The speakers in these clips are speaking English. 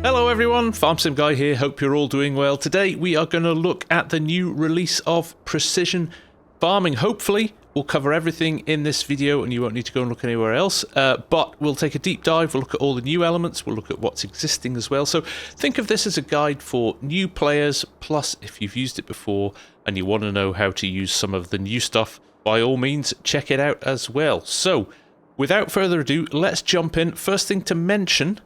Hello everyone, FarmSimGuy here, hope you're all doing well. Today we are going to look at the new release of precision farming. Hopefully we'll cover everything in this video and you won't need to go and look anywhere else, but we'll take a deep dive, we'll look at all the new elements, we'll look at what's existing as well. So think of this as a guide for new players, plus if you've used it before and you want to know how to use some of the new stuff, by all means check it out as well. So without further ado, let's jump in. First thing to mention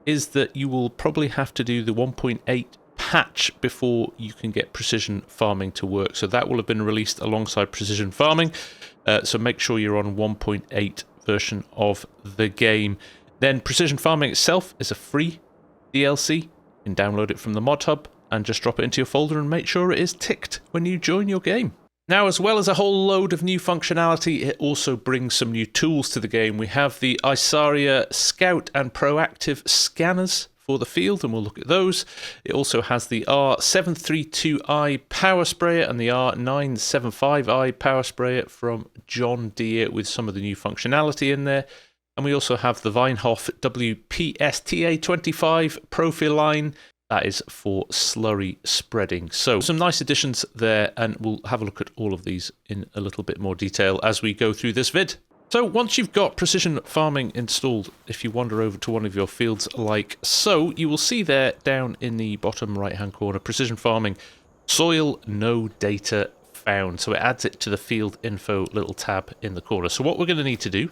is that you will probably have to do the 1.8 patch before you can get precision farming to work. So that will have been released alongside precision farming. So make sure you're on 1.8 version of the game. Then precision farming itself is a free DLC. You can download it from the mod hub and just drop it into your folder and make sure it is ticked when you join your game. Now, as well as a whole load of new functionality, it also brings some new tools to the game. We have the Isaria Scout and Proactive scanners for the field, and we'll look at those. It also has the R732i power sprayer and the R975i power sprayer from John Deere with some of the new functionality in there. And we also have the Weinhof WPSTA25 profile line. That is for slurry spreading. So some nice additions there, and we'll have a look at all of these in a little bit more detail as we go through this vid. So once you've got precision farming installed, if you wander over to one of your fields like so, you will see there down in the bottom right hand corner, precision farming, soil no data found. So it adds it to the field info little tab in the corner. So what we're going to need to do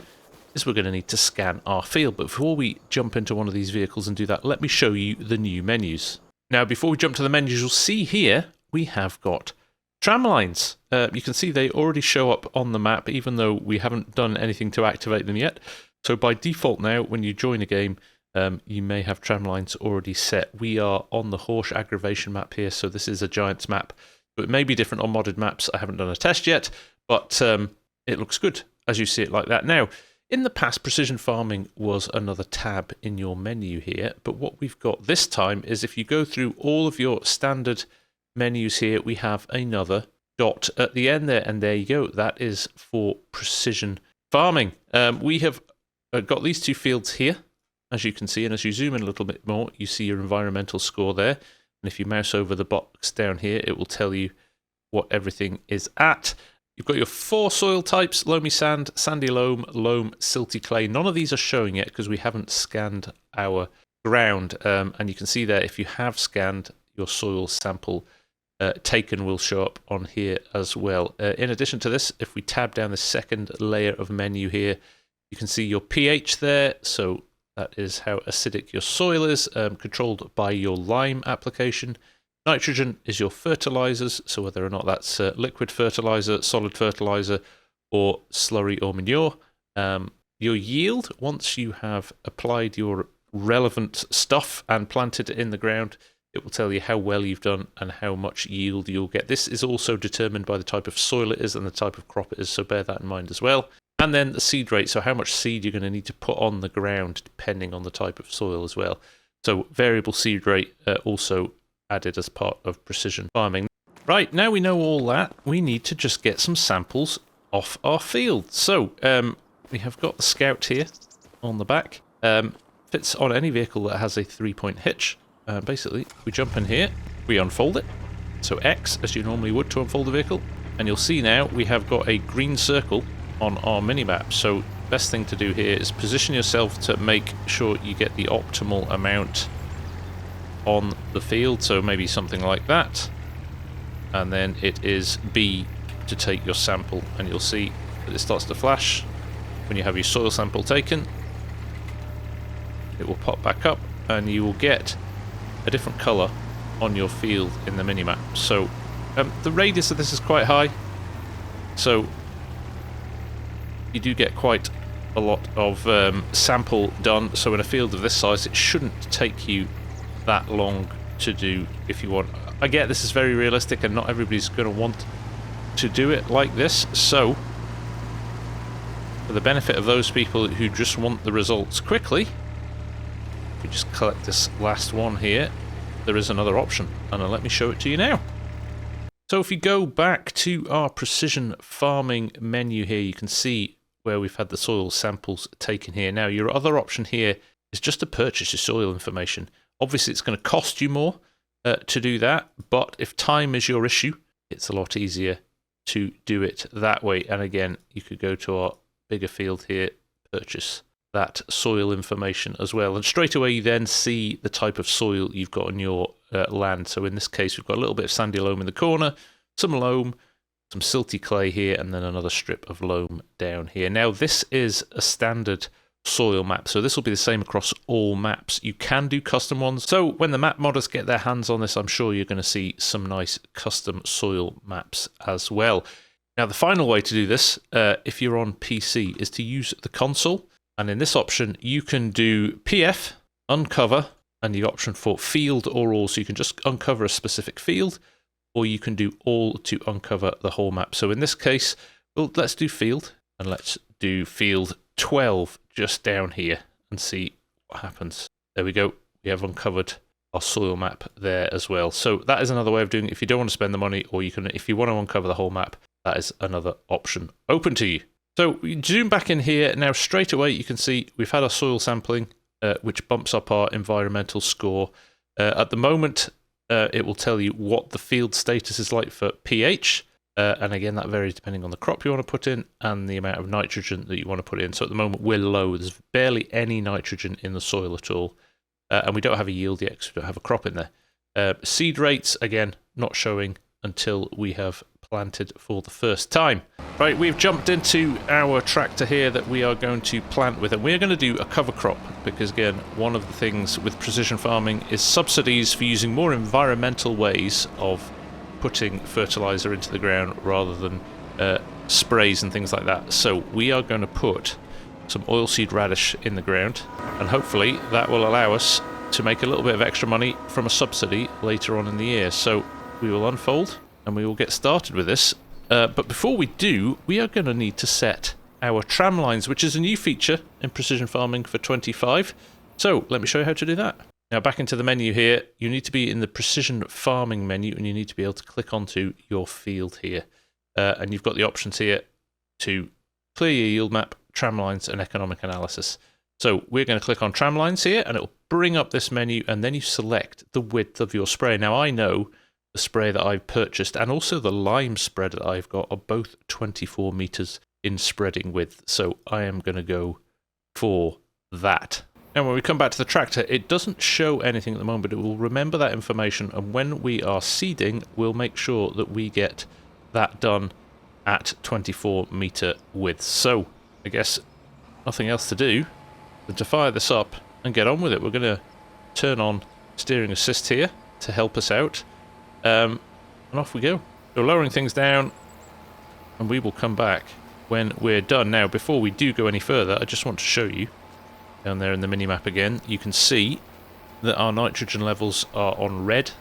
is we're going to need to scan our field. But before we jump into one of these vehicles and do that, let me show you the new menus. Now, before we jump to the menus, you'll see here we have got Tramlines. You can see they already show up on the map, even though we haven't done anything to activate them yet. So by default now, when you join a game, you may have Tramlines already set. We are on the Horse aggravation map here, so this is a Giants map. But it may be different on modded maps. I haven't done a test yet, but it looks good as you see it like that. Now, in the past, precision farming was another tab in your menu here, but what we've got this time is if you go through all of your standard menus here, we have another dot at the end there, and there you go. That is for precision farming. We have got these two fields here, as you can see, and as you zoom in a little bit more, you see your environmental score there, and if you mouse over the box down here, it will tell you what everything is at. You've got your 4 soil types: loamy sand, sandy loam, loam, silty clay. None of these are showing yet because we haven't scanned our ground. And you can see there, if you have scanned, your soil sample taken will show up on here as well. In addition to this, if we tab down the second layer of menu here, you can see your pH there. So that is how acidic your soil is, controlled by your lime application. Nitrogen is your fertilizers, so whether or not that's liquid fertilizer, solid fertilizer, or slurry or manure. Your yield, once you have applied your relevant stuff and planted it in the ground, it will tell you how well you've done and how much yield you'll get. This is also determined by the type of soil it is and the type of crop it is, so bear that in mind as well. And then the seed rate, so how much seed you're going to need to put on the ground depending on the type of soil as well. So variable seed rate also added as part of precision farming. Right, now we know all that, we need to just get some samples off our field. So we have got the Scout here on the back. Fits on any vehicle that has a 3-point hitch. Basically, we jump in here, we unfold it. So X, as you normally would to unfold the vehicle. And you'll see now we have got a green circle on our minimap. So best thing to do here is position yourself to make sure you get the optimal amount on the field, so maybe something like that, and then it is B to take your sample, and you'll see that it starts to flash when you have your soil sample taken. It will pop back up and you will get a different color on your field in the minimap. So the radius of this is quite high, so you do get quite a lot of sample done. So in a field of this size, it shouldn't take you that long to do if you want. I get this is very realistic and not everybody's going to want to do it like this, so for the benefit of those people who just want the results quickly, we just collect this last one here. There is another option, and let me show it to you now. So if you go back to our precision farming menu here, you can see where we've had the soil samples taken here. Now your other option here is just to purchase your soil information. Obviously, it's going to cost you more to do that, but if time is your issue, it's a lot easier to do it that way. And again, you could go to our bigger field here, purchase that soil information as well. And straight away, you then see the type of soil you've got on your land. So in this case, we've got a little bit of sandy loam in the corner, some loam, some silty clay here, and then another strip of loam down here. Now, this is a standard soil map, so this will be the same across all maps. You can do custom ones. So when the map modders get their hands on this, I'm sure you're going to see some nice custom soil maps as well. Now, the final way to do this, if you're on PC, is to use the console. And in this option, you can do PF, uncover, and the option for field or all. So you can just uncover a specific field, or you can do all to uncover the whole map. So in this case, well, let's do field, and let's do field 12 just down here and see what happens. There we go. We have uncovered our soil map there as well. So that is another way of doing it. If you don't want to spend the money, or you can, if you want to uncover the whole map, that is another option open to you. So we zoom back in here. Now straight away you can see we've had our soil sampling, which bumps up our environmental score. At the moment, it will tell you what the field status is like for pH. And again, that varies depending on the crop you want to put in and the amount of nitrogen that you want to put in. So at the moment, we're low. There's barely any nitrogen in the soil at all. And we don't have a yield yet because we don't have a crop in there. Seed rates, again, not showing until we have planted for the first time. Right, we've jumped into our tractor here that we are going to plant with, and we're going to do a cover crop because, again, one of the things with precision farming is subsidies for using more environmental ways of putting fertilizer into the ground rather than sprays and things like that. So we are going to put some oilseed radish in the ground, and hopefully that will allow us to make a little bit of extra money from a subsidy later on in the year. So we will unfold and we will get started with this. But before we do, we are going to need to set our tramlines, which is a new feature in precision farming for 25. So let me show you how to do that. Now back into the menu here, you need to be in the precision farming menu, and you need to be able to click onto your field here. And you've got the options here to clear your yield map, tramlines, and economic analysis. So we're going to click on tramlines here, and it will bring up this menu, and then you select the width of your spray. Now I know the spray that I've purchased and also the lime spread that I've got are both 24 meters in spreading width. So I am going to go for that. And when we come back to the tractor, it doesn't show anything at the moment, but it will remember that information. And when we are seeding, we'll make sure that we get that done at 24 meter width. So I guess nothing else to do than to fire this up and get on with it. We're going to turn on steering assist here to help us out. And off we go. So lowering things down, and we will come back when we're done. Now, before we do go any further, I just want to show you, down there in the minimap again, you can see that our nitrogen levels are on red,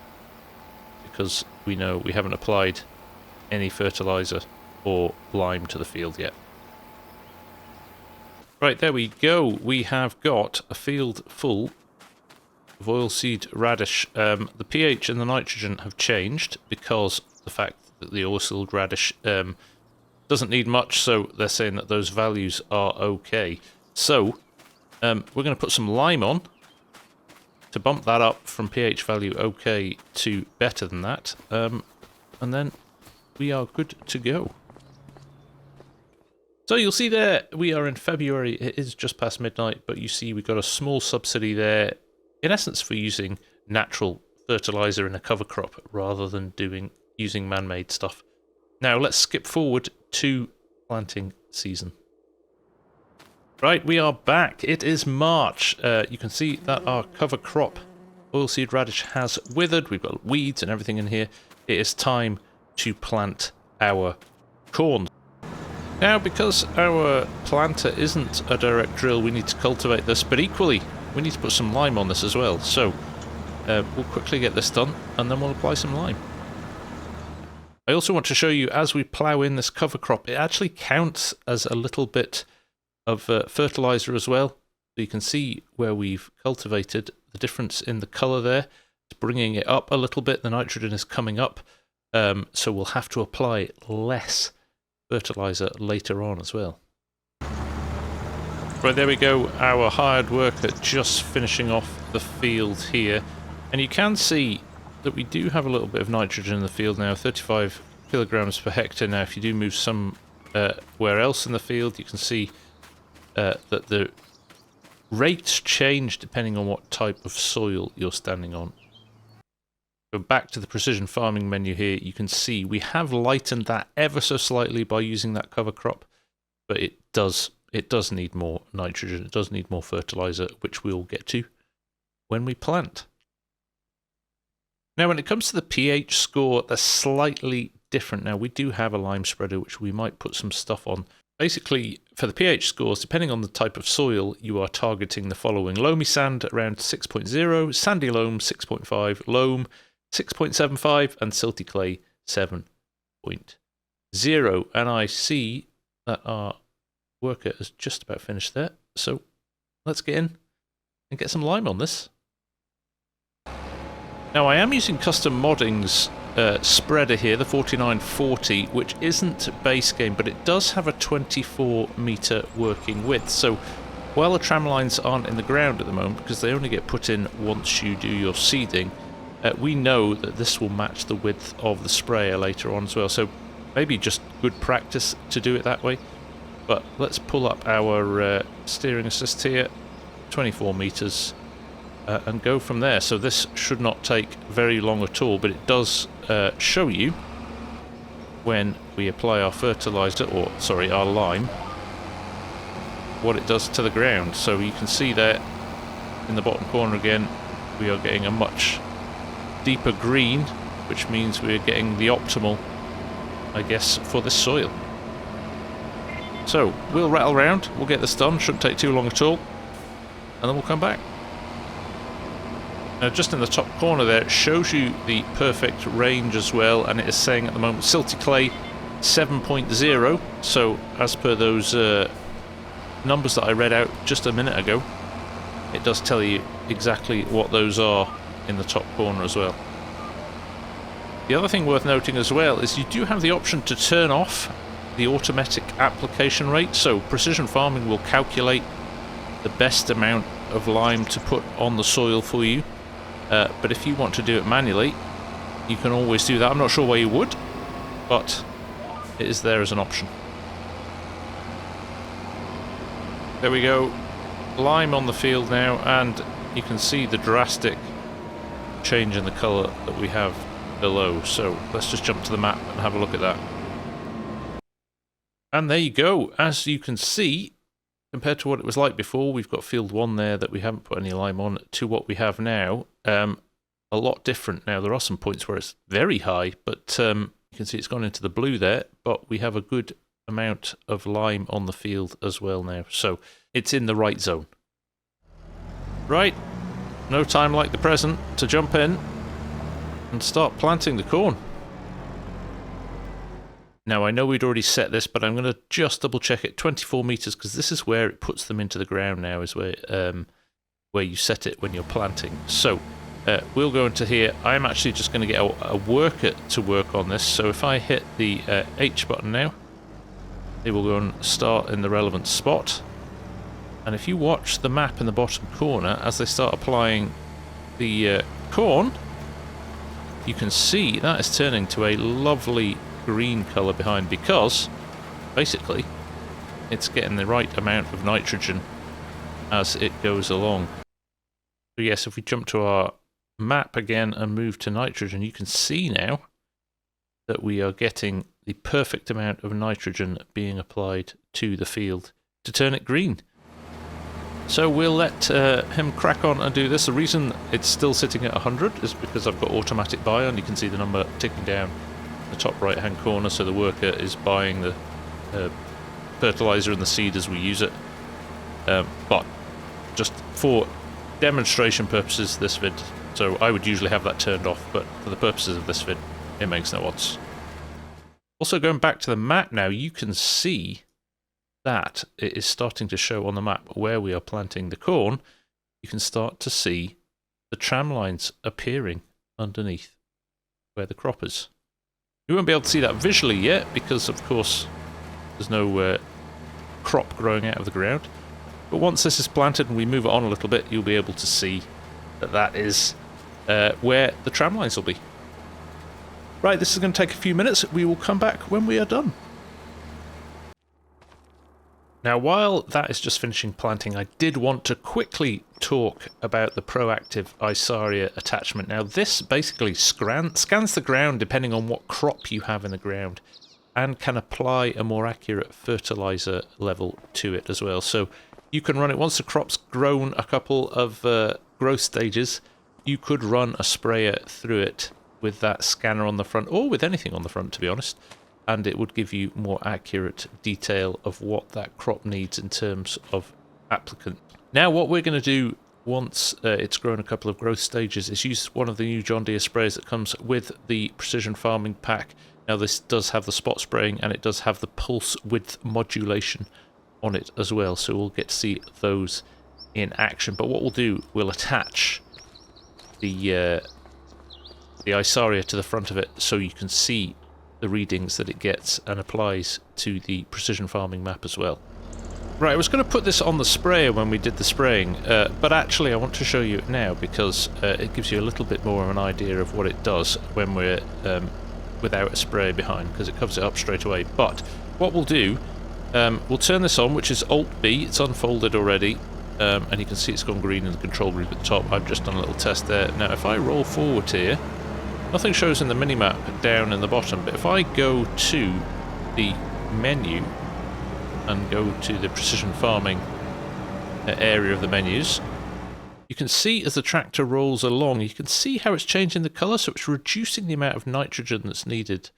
because we know we haven't applied any fertilizer or lime to the field yet. Right, there we go. We have got a field full of oilseed radish. The pH and the nitrogen have changed because the fact that the oilseed radish doesn't need much, so they're saying that those values are okay. So we're going to put some lime on to bump that up from pH value okay to better than that, and then we are good to go. So you'll see there we are in February. It is just past midnight, but you see we've got a small subsidy there, in essence for using natural fertilizer in a cover crop rather than using man-made stuff. Now let's skip forward to planting season. Right, we are back. It is March. You can see that our cover crop, oilseed radish, has withered. We've got weeds and everything in here. It is time to plant our corn. Now, because our planter isn't a direct drill, we need to cultivate this, but equally, we need to put some lime on this as well. So we'll quickly get this done, and then we'll apply some lime. I also want to show you, as we plough in this cover crop, it actually counts as a little bit of fertilizer as well. So you can see where we've cultivated the difference in the colour there. It's bringing it up a little bit. The nitrogen is coming up, so we'll have to apply less fertilizer later on as well. Right, there we go, our hired worker just finishing off the field here. And you can see that we do have a little bit of nitrogen in the field now, 35 kilograms per hectare. Now, if you do move somewhere else in the field, you can see that the rates change depending on what type of soil you're standing on. Go back to the precision farming menu here, you can see we have lightened that ever so slightly by using that cover crop, but it does need more nitrogen, it does need more fertilizer, which we'll get to when we plant. Now, when it comes to the pH score, they're slightly different. Now, we do have a lime spreader, which we might put some stuff on. Basically, for the pH scores, depending on the type of soil, you are targeting the following. Loamy sand around 6.0, sandy loam 6.5, loam 6.75, and silty clay 7.0. And I see that our worker has just about finished there, so let's get in and get some lime on this. Now, I am using Custom Modding's spreader here, the 4940, which isn't base game, but it does have a 24-meter working width. So while the tramlines aren't in the ground at the moment, because they only get put in once you do your seeding, we know that this will match the width of the sprayer later on as well. So maybe just good practice to do it that way. But let's pull up our steering assist here, 24 meters. And go from there. So this should not take very long at all, but it does show you when we apply our fertilizer, or sorry, our lime, what it does to the ground. So you can see there in the bottom corner again, we are getting a much deeper green, which means we're getting the optimal, I guess, for this soil. So we'll rattle around, we'll get this done, shouldn't take too long at all, and then we'll come back. Now, just in the top corner there, it shows you the perfect range as well, and it is saying at the moment silty clay 7.0. So as per those numbers that I read out just a minute ago, it does tell you exactly what those are in the top corner as well. The other thing worth noting as well is you do have the option to turn off the automatic application rate. So precision farming will calculate the best amount of lime to put on the soil for you. But if you want to do it manually, you can always do that. I'm not sure why you would, but it is there as an option. There we go, lime on the field now, and you can see the drastic change in the colour that we have below. So let's just jump to the map and have a look at that. And there you go. As you can see, compared to what it was like before, we've got field 1 there that we haven't put any lime on, to what we have now. A lot different now. There are some points where it's very high, but you can see it's gone into the blue there, but we have a good amount of lime on the field as well now. So it's in the right zone. Right, no time like the present to jump in and start planting the corn. Now, I know we'd already set this, but I'm going to just double check it. 24 meters, because this is where it puts them into the ground now, is where you set it when you're planting. So we'll go into here. I'm actually just going to get a worker to work on this. So if I hit the H button now, it will go and start in the relevant spot. And if you watch the map in the bottom corner, as they start applying the corn, you can see that is turning to a lovely green colour behind, because basically it's getting the right amount of nitrogen as it goes along. So yes, if we jump to our map again and move to nitrogen, you can see now that we are getting the perfect amount of nitrogen being applied to the field to turn it green. So we'll let him crack on and do this. The reason it's still sitting at 100 is because I've got automatic buy on. You can see the number ticking down the top right hand corner, so the worker is buying the fertilizer and the seed as we use it. But just for demonstration purposes, this vid, so I would usually have that turned off, but for the purposes of this vid, it makes no odds. Also, going back to the map now, you can see that it is starting to show on the map where we are planting the corn. You can start to see the tram lines appearing underneath where the crop is. We won't be able to see that visually yet because, of course, there's no crop growing out of the ground. But once this is planted and we move it on a little bit, you'll be able to see that that is where the tram lines will be. Right, this is going to take a few minutes. We will come back when we are done. Now, while that is just finishing planting, I did want to quickly talk about the proactive Isaria attachment. Now, this basically scans the ground depending on what crop you have in the ground and can apply a more accurate fertilizer level to it as well. So you can run it once the crop's grown a couple of growth stages. You could run a sprayer through it with that scanner on the front, or with anything on the front, to be honest, and it would give you more accurate detail of what that crop needs in terms of applicant. Now, what we're going to do once it's grown a couple of growth stages is use one of the new John Deere sprayers that comes with the Precision Farming pack. Now, this does have the spot spraying and it does have the pulse width modulation on it as well, so we'll get to see those in action. But what we'll do, we'll attach the Isaria to the front of it so you can see the readings that it gets and applies to the Precision Farming map as well. Right, I was going to put this on the sprayer when we did the spraying, but actually I want to show you it now because it gives you a little bit more of an idea of what it does when we're without a sprayer behind, because it covers it up straight away. But what we'll do, we'll turn this on, which is Alt-B, it's unfolded already, and you can see it's gone green in the control group at the top. I've just done a little test there. Now, if I roll forward here, nothing shows in the minimap down in the bottom, but if I go to the menu and go to the Precision Farming area of the menus, you can see as the tractor rolls along, you can see how it's changing the colour, so it's reducing the amount of nitrogen that's needed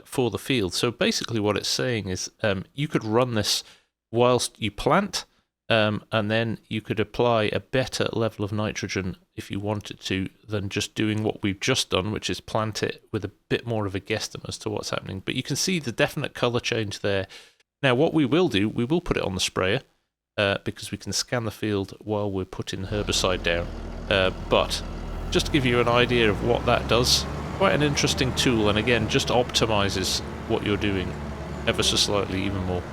for the field. So basically what it's saying is you could run this whilst you plant, and then you could apply a better level of nitrogen if you wanted to than just doing what we've just done, which is plant it with a bit more of a guesstimate as to what's happening. But you can see the definite colour change there. Now, what we will do, we will put it on the sprayer because we can scan the field while we're putting herbicide down. But just to give you an idea of what that does, quite an interesting tool, and again, just optimises what you're doing ever so slightly even more.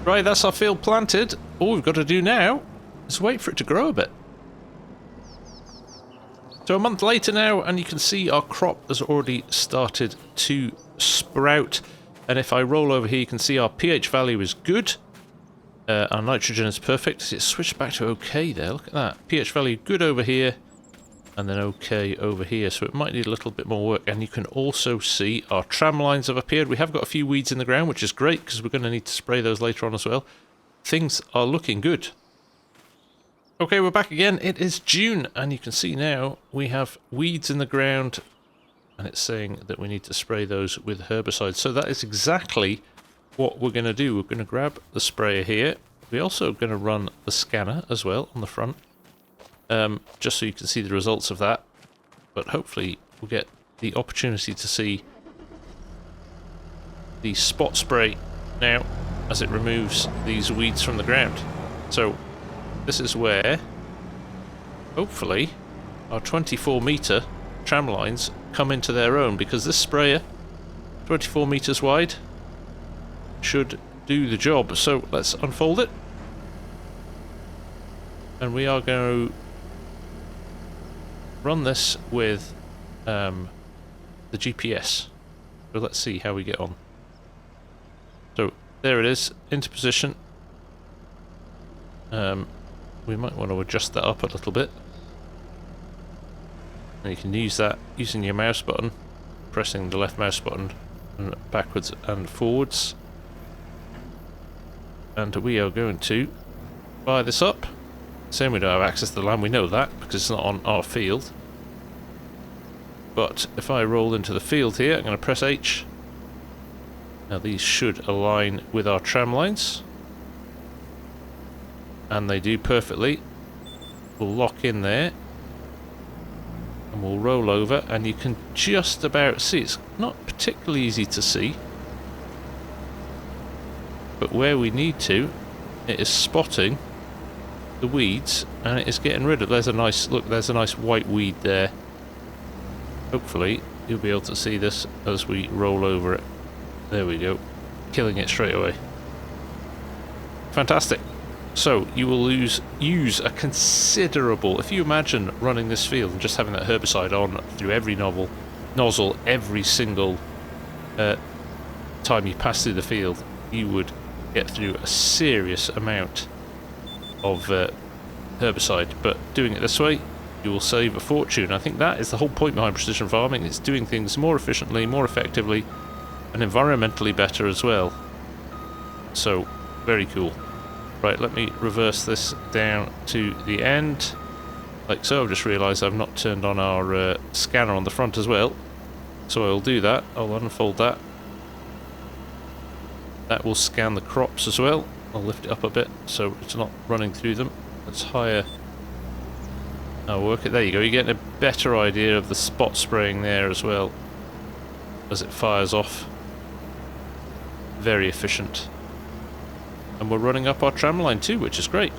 Right, that's our field planted. All we've got to do now is wait for it to grow a bit. So a month later now, and you can see our crop has already started to sprout. And if I roll over here, you can see our pH value is good. Our nitrogen is perfect. It's switched back to OK there. Look at that. pH value good over here, and then OK over here. So it might need a little bit more work. And you can also see our tram lines have appeared. We have got a few weeds in the ground, which is great because we're going to need to spray those later on as well. Things are looking good. Okay, we're back again. It is June, and you can see now we have weeds in the ground, and it's saying that we need to spray those with herbicides. So that is exactly what we're going to do. We're going to grab the sprayer here. We're also going to run the scanner as well on the front, just so you can see the results of that. But hopefully we'll get the opportunity to see the spot spray now as it removes these weeds from the ground. So this is where hopefully our 24-metre tram lines come into their own, because this sprayer, 24 metres wide, should do the job. So let's unfold it, and we are going to run this with the GPS. So let's see how we get on. So there it is, into position. We might want to adjust that up a little bit. And you can use that using your mouse button, pressing the left mouse button and backwards and forwards. And we are going to fire this up. Saying we don't have access to the land, we know that because it's not on our field. But if I roll into the field here, I'm going to press H. Now these should align with our tram lines. And they do perfectly. We'll lock in there. And we'll roll over, and you can just about see. It's not particularly easy to see, but where we need to, it is spotting the weeds, and it is getting rid of. There's a nice look. There's a nice white weed there. Hopefully you'll be able to see this as we roll over it. There we go, killing it straight away. Fantastic. So you will use a considerable, if you imagine running this field and just having that herbicide on through every nozzle every single time you pass through the field, you would get through a serious amount of herbicide. But doing it this way, you will save a fortune. I think that is the whole point behind precision farming. It's doing things more efficiently, more effectively, and environmentally better as well. So, very cool. Right, let me reverse this down to the end. Like so. I've just realised I've not turned on our scanner on the front as well. So I'll do that. I'll unfold that. That will scan the crops as well. I'll lift it up a bit so it's not running through them. Let's higher. I'll work it. There you go. You're getting a better idea of the spot spraying there as well as it fires off. Very efficient. And we're running up our tramline too, which is great.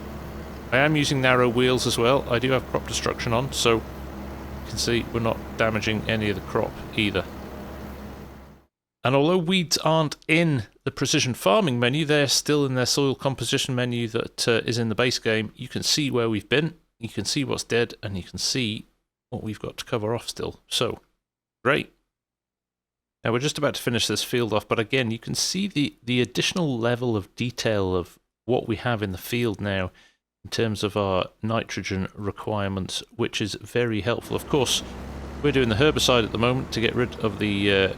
I am using narrow wheels as well. I do have crop destruction on, so you can see we're not damaging any of the crop either. And although weeds aren't in the precision farming menu, they're still in their soil composition menu that is in the base game. You can see where we've been, you can see what's dead, and you can see what we've got to cover off still. So, great. Now we're just about to finish this field off, but again, you can see the additional level of detail of what we have in the field now in terms of our nitrogen requirements, which is very helpful. Of course, we're doing the herbicide at the moment to get rid of the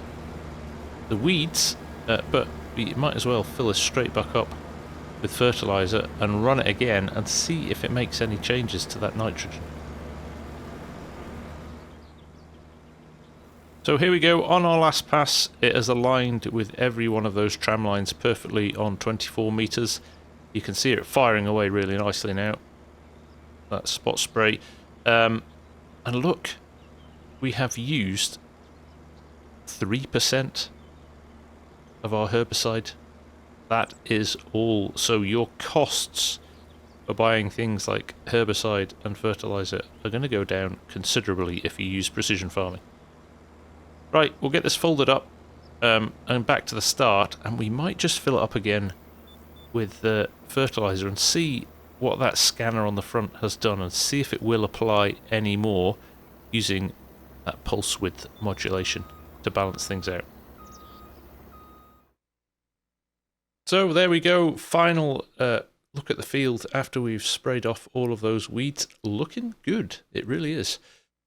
weeds, but we might as well fill this straight back up with fertilizer and run it again and see if it makes any changes to that nitrogen. So here we go, on our last pass, it is aligned with every one of those tram lines perfectly on 24 meters. You can see it firing away really nicely now. That spot spray. And look, we have used 3% of our herbicide. That is all. So your costs for buying things like herbicide and fertilizer are going to go down considerably if you use precision farming. Right, we'll get this folded up and back to the start, and we might just fill it up again with the fertilizer and see what that scanner on the front has done and see if it will apply any more using that pulse width modulation to balance things out. So there we go, final look at the field after we've sprayed off all of those weeds. Looking good, it really is.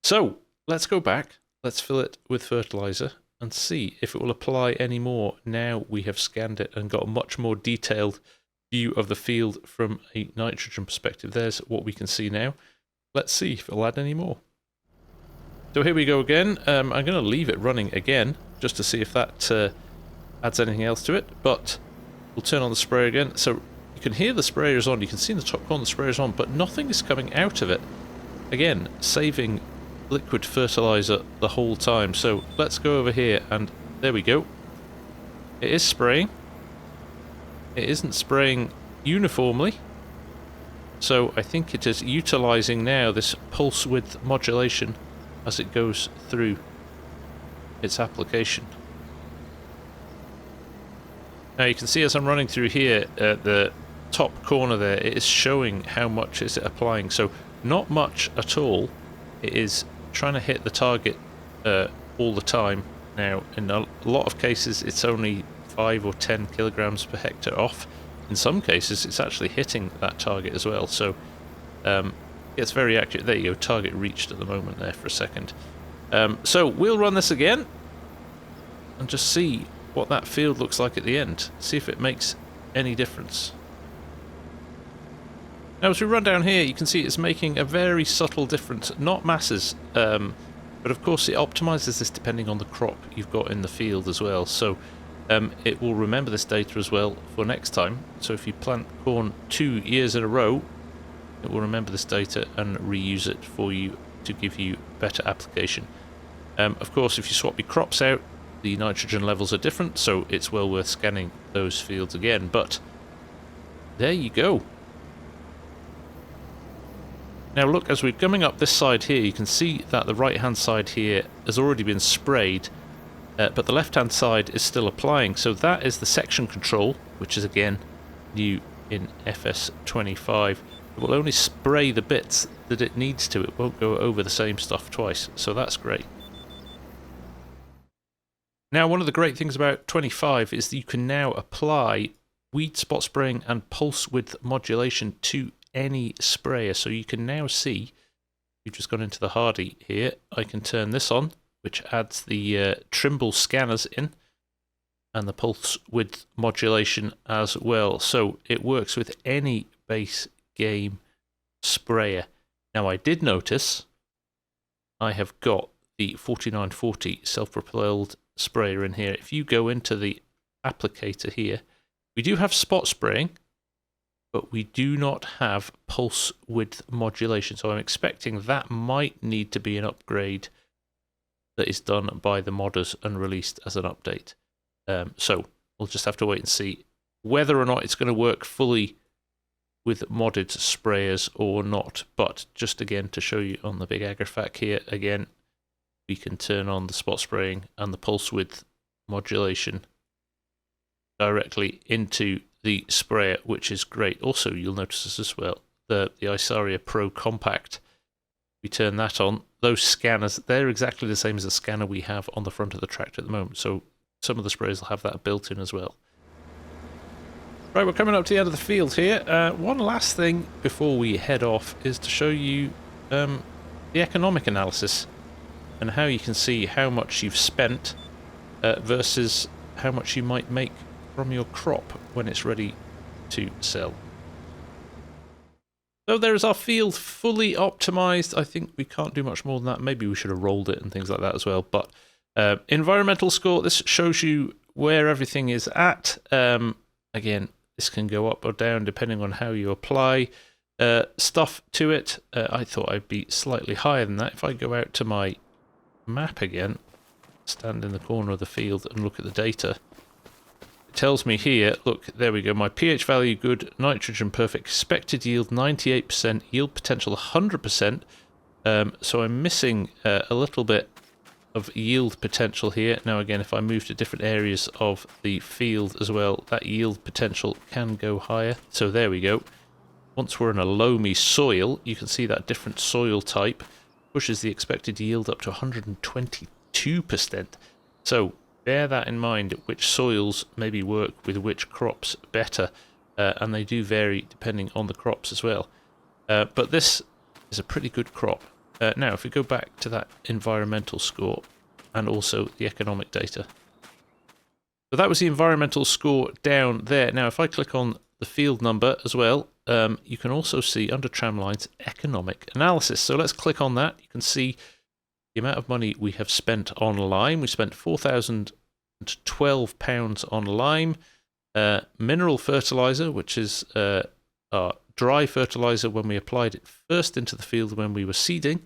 So let's go back. Let's fill it with fertilizer and see if it will apply any more now we have scanned it and got a much more detailed view of the field from a nitrogen perspective. There's what we can see now. Let's see if it'll add any more. So here we go again. I'm going to leave it running again just to see if that adds anything else to it, but we'll turn on the sprayer again. So you can hear the sprayer is on, you can see in the top corner the sprayer is on, but nothing is coming out of it. Again, saving liquid fertilizer the whole time. So let's go over here and there we go. It is spraying. It isn't spraying uniformly. So I think it is utilizing now this pulse width modulation as it goes through its application. Now you can see as I'm running through here at the top corner there, it is showing how much is it applying. So not much at all. It is trying to hit the target all the time. Now in a lot of cases it's only 5 or 10 kilograms per hectare off. In some cases it's actually hitting that target as well, so it's very accurate. There you go, target reached at the moment there for a second. So we'll run this again and just see what that field looks like at the end, see if it makes any difference. Now as we run down here you can see it's making a very subtle difference, not masses, but of course it optimizes this depending on the crop you've got in the field as well, so it will remember this data as well for next time. So if you plant corn 2 years in a row, it will remember this data and reuse it for you to give you better application. Of course if you swap your crops out, the nitrogen levels are different, so it's well worth scanning those fields again, but there you go. Now look, as we're coming up this side here, you can see that the right hand side here has already been sprayed, but the left hand side is still applying. So that is the section control, which is again new in FS25. It will only spray the bits that it needs to. It won't go over the same stuff twice, so that's great. Now, one of the great things about 25 is that you can now apply weed spot spraying and pulse width modulation to any sprayer. So you can now see, you've just gone into the Hardy here, I can turn this on, which adds the Trimble scanners in, and the pulse width modulation as well. So it works with any base game sprayer. Now, I did notice I have got the 4940 self-propelled sprayer in here. If you go into the applicator here, we do have spot spraying, but we do not have pulse width modulation. So I'm expecting that might need to be an upgrade that is done by the modders and released as an update. So we'll just have to wait and see whether or not it's going to work fully with modded sprayers or not. But just again to show you on the big agrifac here, again, we can turn on the spot spraying and the pulse width modulation directly into the sprayer, which is great. Also, you'll notice this as well, the Isaria Pro Compact. We turn that on. Those scanners, they're exactly the same as the scanner we have on the front of the tractor at the moment. So some of the sprayers will have that built in as well. Right, we're coming up to the end of the field here. One last thing before we head off is to show you the economic analysis and how you can see how much you've spent versus how much you might make from your crop when it's ready to sell. So there's our field fully optimized. I think we can't do much more than that. Maybe we should have rolled it and things like that as well. But environmental score, this shows you where everything is at. Again, this can go up or down depending on how you apply stuff to it. I thought I'd be slightly higher than that. If I go out to my map again, stand in the corner of the field and look at the data, it tells me here, look, there we go, my pH value good, nitrogen perfect, expected yield 98%, yield potential 100%, so I'm missing a little bit of yield potential here. Now again, if I move to different areas of the field as well, that yield potential can go higher. So there we go. Once we're in a loamy soil, you can see that different soil type pushes the expected yield up to 122%. So bear that in mind, which soils maybe work with which crops better, and they do vary depending on the crops as well. But this is a pretty good crop. Now, if we go back to that environmental score and also the economic data. So that was the environmental score down there. Now, if I click on the field number as well, you can also see under Tramlines economic analysis. So let's click on that. You can see the amount of money we have spent on lime. We spent £4,012 on lime. Mineral fertilizer, which is our dry fertilizer when we applied it first into the field when we were seeding,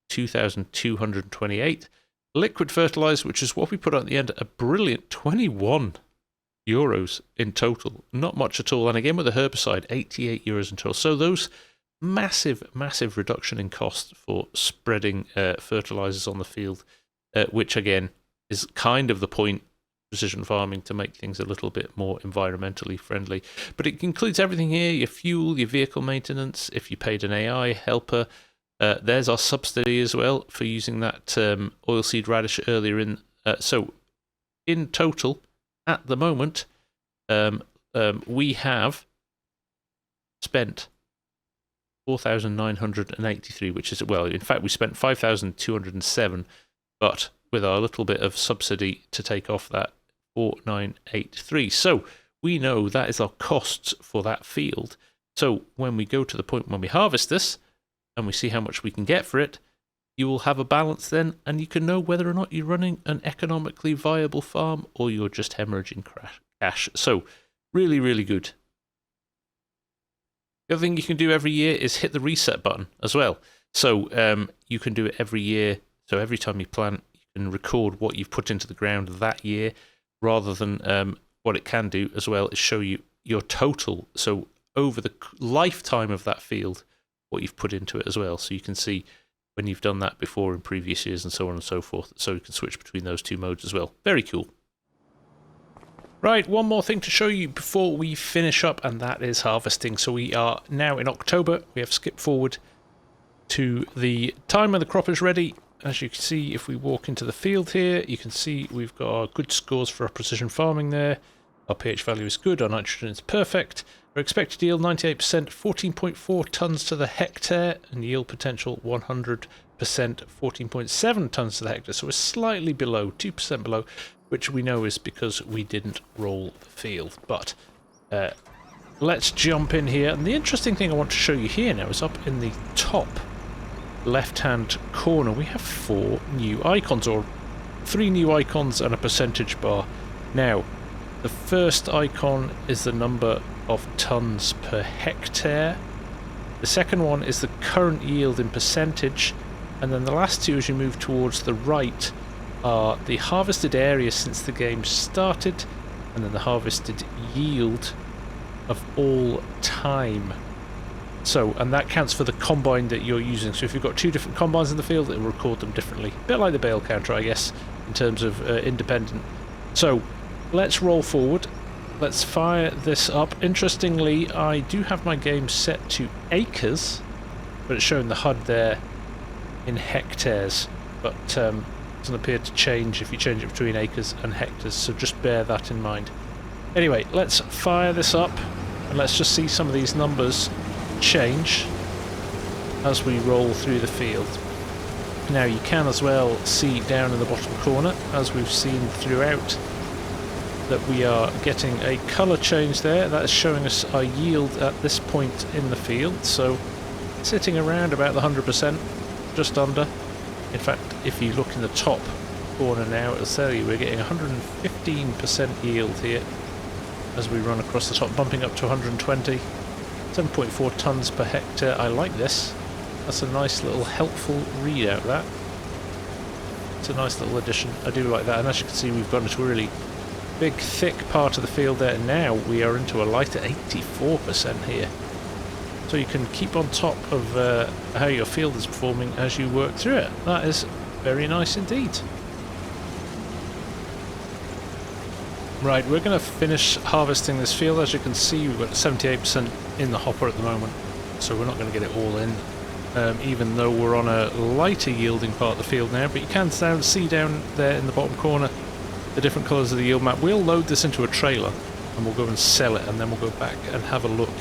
2,228. Liquid fertilizer, which is what we put on at the end, a brilliant €21 in total. Not much at all. And again with the herbicide, €88 in total. So those massive reduction in cost for spreading fertilizers on the field, which again is kind of the point of precision farming, to make things a little bit more environmentally friendly. But it includes everything here: your fuel, your vehicle maintenance, if you paid an AI helper. There's our subsidy as well for using that oilseed radish earlier in. So in total, at the moment, we have spent 4,983, which is, well, in fact, we spent 5,207, but with our little bit of subsidy to take off that, 4,983. So we know that is our costs for that field. So when we go to the point when we harvest this and we see how much we can get for it, you will have a balance then, and you can know whether or not you're running an economically viable farm or you're just hemorrhaging cash. So really good. The other thing you can do every year is hit the reset button as well. So you can do it every year. So every time you plant, you can record what you've put into the ground that year, rather than what it can do as well is show you your total. So over the lifetime of that field, what you've put into it as well. So you can see when you've done that before in previous years and so on and so forth. So you can switch between those two modes as well. Very cool. Right, one more thing to show you before we finish up, and that is harvesting. So we are now in October. We have skipped forward to the time when the crop is ready. As you can see, if we walk into the field here, you can see we've got our good scores for our precision farming there. Our pH value is good, our nitrogen is perfect. Our expected yield 98%, 14.4 tonnes to the hectare, and yield potential 100%, 14.7 tonnes to the hectare. So we're slightly below, 2% below, which we know is because we didn't roll the field. But let's jump in here. And the interesting thing I want to show you here now is up in the top left-hand corner, we have 4 new icons, or 3 new icons and a percentage bar. Now, the first icon is the number of tons per hectare. The second one is the current yield in percentage, and then the last 2 as you move towards the right are the harvested area since the game started, and then the harvested yield of all time. So, and that counts for the combine that you're using. So if you've got 2 different combines in the field, it will record them differently. A bit like the bale counter, I guess, in terms of independent. So let's roll forward. Let's fire this up. Interestingly, I do have my game set to acres, but it's showing the HUD there in hectares. But doesn't appear to change if you change it between acres and hectares, so just bear that in mind. Anyway, let's fire this up, and let's just see some of these numbers change as we roll through the field. Now you can as well see down in the bottom corner, as we've seen throughout, that we are getting a colour change there. That is showing us our yield at this point in the field, so sitting around about the 100%, just under. In fact, if you look in the top corner now, it'll tell you we're getting 115% yield here as we run across the top, bumping up to 120. 7.4 tonnes per hectare. I like this. That's a nice little helpful readout, that. It's a nice little addition. I do like that. And as you can see, we've gone into a really big, thick part of the field there. Now we are into a lighter 84% here. So you can keep on top of how your field is performing as you work through it. That is very nice indeed. Right, we're going to finish harvesting this field. As you can see, we've got 78% in the hopper at the moment, so we're not going to get it all in, even though we're on a lighter yielding part of the field now. But you can see down there in the bottom corner the different colours of the yield map. We'll load this into a trailer and we'll go and sell it, and then we'll go back and have a look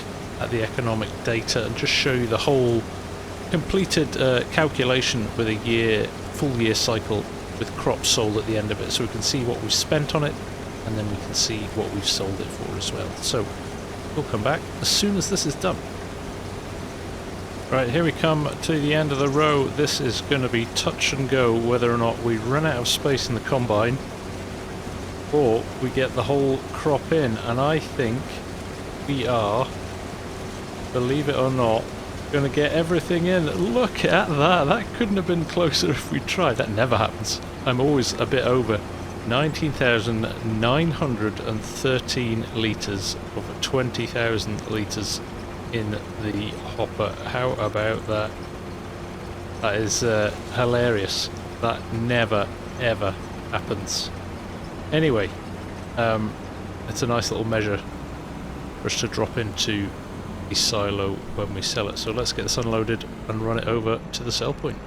at the economic data and just show you the whole completed calculation with a full year cycle with crops sold at the end of it, so we can see what we've spent on it, and then we can see what we've sold it for as well. So we'll come back as soon as this is done. Right, here we come to the end of the row. This is going to be touch and go whether or not we run out of space in the combine or we get the whole crop in, and I think we are, believe it or not, going to get everything in. Look at that. That couldn't have been closer if we tried. That never happens. I'm always a bit over. 19,913 litres of 20,000 litres in the hopper. How about that? That is hilarious. That never ever happens. Anyway, it's a nice little measure for us to drop into the silo when we sell it. So let's get this unloaded and run it over to the sell point.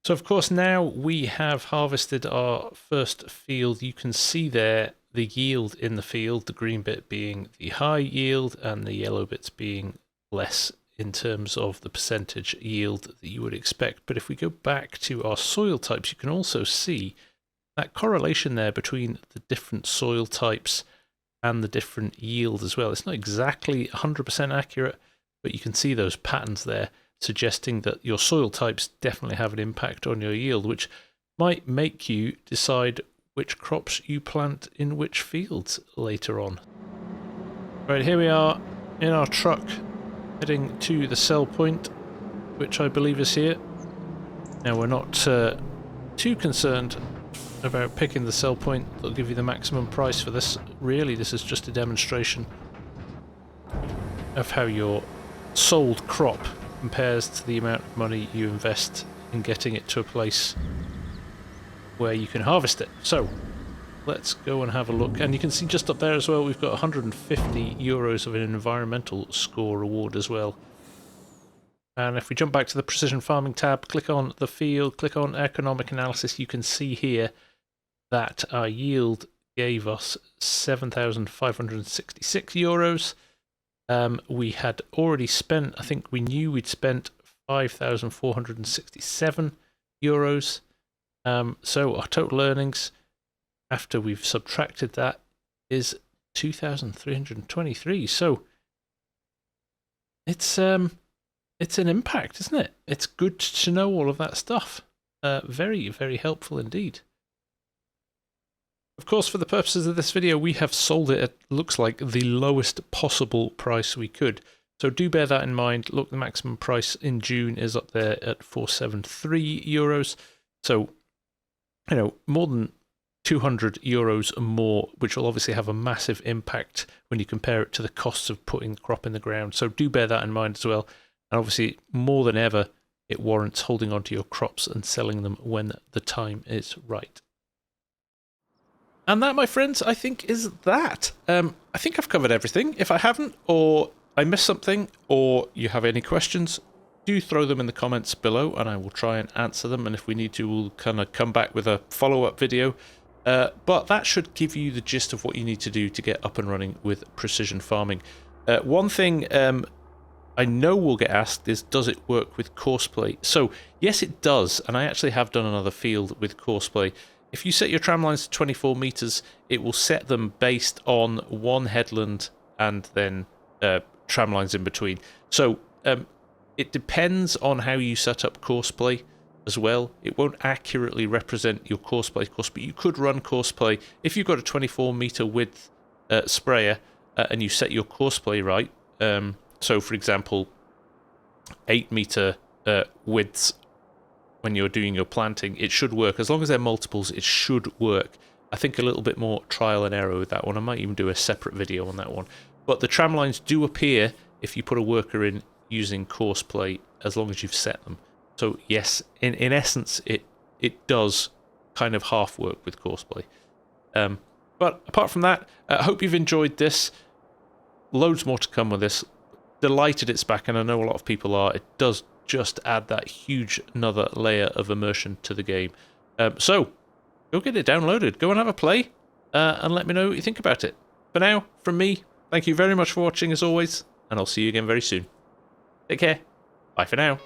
So of course now we have harvested our first field. You can see there the yield in the field, the green bit being the high yield and the yellow bits being less in terms of the percentage yield that you would expect. But if we go back to our soil types, you can also see that correlation there between the different soil types and the different yield as well. It's not exactly 100% accurate, but you can see those patterns there, suggesting that your soil types definitely have an impact on your yield, which might make you decide which crops you plant in which fields later on. Right, here we are in our truck heading to the sell point, which I believe is here. Now we're not too concerned about picking the sell point that'll give you the maximum price for this. Really, this is just a demonstration of how your sold crop compares to the amount of money you invest in getting it to a place where you can harvest it. So let's go and have a look. And you can see just up there as well, we've got 150 euros of an environmental score reward as well. And if we jump back to the precision farming tab, click on the field, click on economic analysis, you can see here that our yield gave us 7,566 euros. We had already spent, I think we knew we'd spent 5,467 euros. So our total earnings, after we've subtracted that, is 2,323. So it's an impact, isn't it? It's good to know all of that stuff. Very, very helpful indeed. Of course, for the purposes of this video, we have sold it at, looks like, the lowest possible price we could. So do bear that in mind. Look, the maximum price in June is up there at 473 euros. So, you know, more than 200 euros more, which will obviously have a massive impact when you compare it to the costs of putting the crop in the ground. So do bear that in mind as well. And obviously, more than ever, it warrants holding on to your crops and selling them when the time is right. And that, my friends, I think is that. I think I've covered everything. If I haven't, or I missed something, or you have any questions, do throw them in the comments below and I will try and answer them. And if we need to, we'll kind of come back with a follow-up video. But that should give you the gist of what you need to do to get up and running with precision farming. One thing I know will get asked is, does it work with courseplay? So yes, it does. And I actually have done another field with courseplay. If you set your tramlines to 24 meters, it will set them based on one headland and then tramlines in between. So it depends on how you set up courseplay as well. It won't accurately represent your courseplay course, but you could run courseplay if you've got a 24 meter width sprayer and you set your courseplay right. So for example, 8 meter widths when you're doing your planting, it should work. As long as they're multiples, it should work. I think a little bit more trial and error with that one. I might even do a separate video on that one. But the tramlines do appear if you put a worker in using courseplay, as long as you've set them. So yes, in essence, it does kind of half work with courseplay. But apart from that, I hope you've enjoyed this. Loads more to come with this. Delighted it's back, and I know a lot of people are. It does just add that huge another layer of immersion to the game. So go get it downloaded, go and have a play, and let me know what you think about it. For now, from me, thank you very much for watching as always, and I'll see you again very soon. Take care. Bye for now.